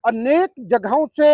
अनेक जगहों से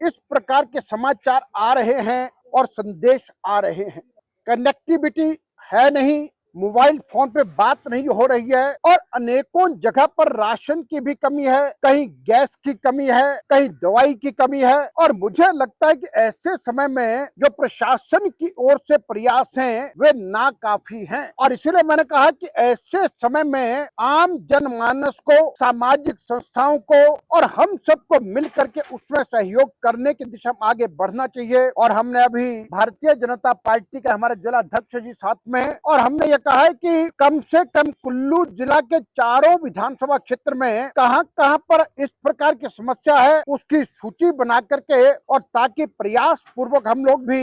इस प्रकार के समाचार आ रहे हैं और संदेश आ रहे हैं। कनेक्टिविटी है नहीं, मोबाइल फोन पे बात नहीं हो रही है और अनेकों जगह पर राशन की भी कमी है, कहीं गैस की कमी है, कहीं दवाई की कमी है। और मुझे लगता है कि ऐसे समय में जो प्रशासन की ओर से प्रयास हैं वे नाकाफी हैं और इसीलिए मैंने कहा कि ऐसे समय में आम जनमानस को, सामाजिक संस्थाओं को और हम सबको मिल करके उसमें सहयोग करने की दिशा में आगे बढ़ना चाहिए। और हमने अभी भारतीय जनता पार्टी के हमारे जिला अध्यक्ष जी साथ में हैं और हमने ये कहा है कि कम से कम कुल्लू जिला के चारों विधानसभा क्षेत्र में कहां पर इस प्रकार की समस्या है उसकी सूची बना करके और ताकि प्रयास पूर्वक हम लोग भी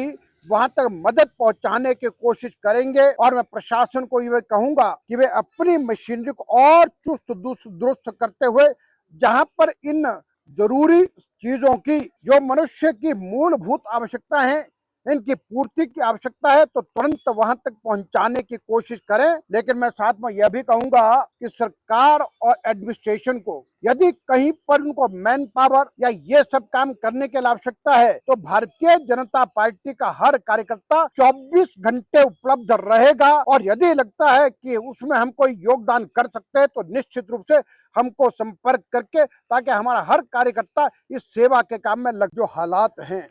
वहां तक मदद पहुंचाने की कोशिश करेंगे। और मैं प्रशासन को ये कहूंगा कि वे अपनी मशीनरी को और चुस्त दुरुस्त करते हुए जहां पर इन जरूरी चीजों की, जो मनुष्य की मूलभूत आवश्यकता है, इनकी पूर्ति की आवश्यकता है तो तुरंत वहां तक पहुंचाने की कोशिश करें। लेकिन मैं साथ में यह भी कहूंगा कि सरकार और एडमिनिस्ट्रेशन को यदि कहीं पर उनको मैन पावर या ये सब काम करने की आवश्यकता है तो भारतीय जनता पार्टी का हर कार्यकर्ता 24 घंटे उपलब्ध रहेगा। और यदि लगता है कि उसमें हम कोई योगदान कर सकते हैं तो निश्चित रूप से हमको संपर्क करके, ताकि हमारा हर कार्यकर्ता इस सेवा के काम में लग। जो हालात हैं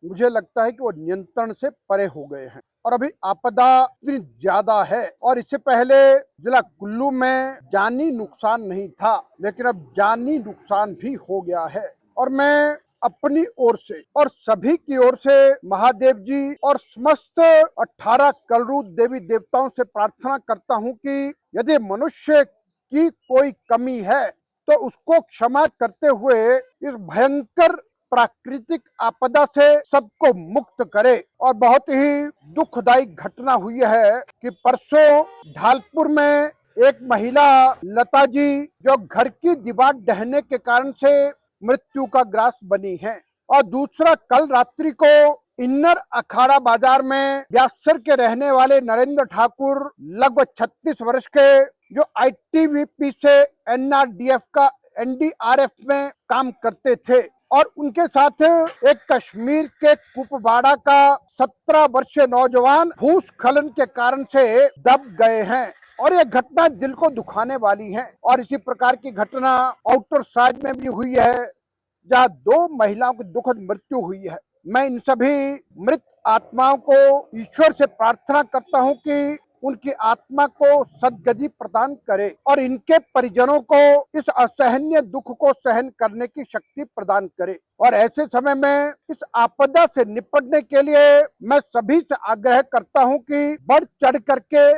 मुझे लगता है कि वो नियंत्रण से परे हो गए हैं और अभी आपदा इतनी ज्यादा है। और इससे पहले जिला कुल्लू में जानी नुकसान नहीं था, लेकिन अब जानी नुकसान भी हो गया है। और मैं अपनी ओर से और सभी की ओर से महादेव जी और समस्त 18 कलरूप देवी देवताओं से प्रार्थना करता हूं कि यदि मनुष्य की कोई कमी है तो उसको क्षमा करते हुए इस भयंकर प्राकृतिक आपदा से सबको मुक्त करे। और बहुत ही दुखदायी घटना हुई है कि परसों ढालपुर में एक महिला लता जी जो घर की दीवार ढहने के कारण से मृत्यु का ग्रास बनी है। और दूसरा, कल रात्रि को इन्नर अखाड़ा बाजार में ब्यासर के रहने वाले नरेंद्र ठाकुर लगभग 36 वर्ष के, जो आईटीबीपी से एनआरडीएफ का एनडीआरएफ में काम करते थे और उनके साथ एक कश्मीर के कुपवाड़ा का 17 वर्षीय नौजवान भूस्खलन के कारण से दब गए हैं। और ये घटना दिल को दुखाने वाली है। और इसी प्रकार की घटना आउटर साइड में भी हुई है जहां 2 महिलाओं की दुखद मृत्यु हुई है। मैं इन सभी मृत आत्माओं को ईश्वर से प्रार्थना करता हूं कि उनकी आत्मा को सद्गति प्रदान करे और इनके परिजनों को इस असहनीय दुख को सहन करने की शक्ति प्रदान करे। और ऐसे समय में इस आपदा से निपटने के लिए मैं सभी से आग्रह करता हूं कि बढ़ चढ़ करके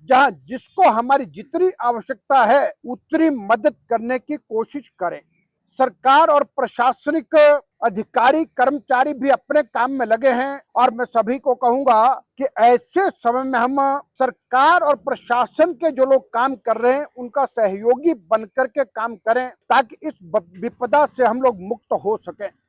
जहां जिसको हमारी जितनी आवश्यकता है उतनी मदद करने की कोशिश करें। सरकार और प्रशासनिक अधिकारी कर्मचारी भी अपने काम में लगे हैं और मैं सभी को कहूंगा कि ऐसे समय में हम सरकार और प्रशासन के जो लोग काम कर रहे हैं उनका सहयोगी बनकर के काम करें ताकि इस विपदा से हम लोग मुक्त हो सकें।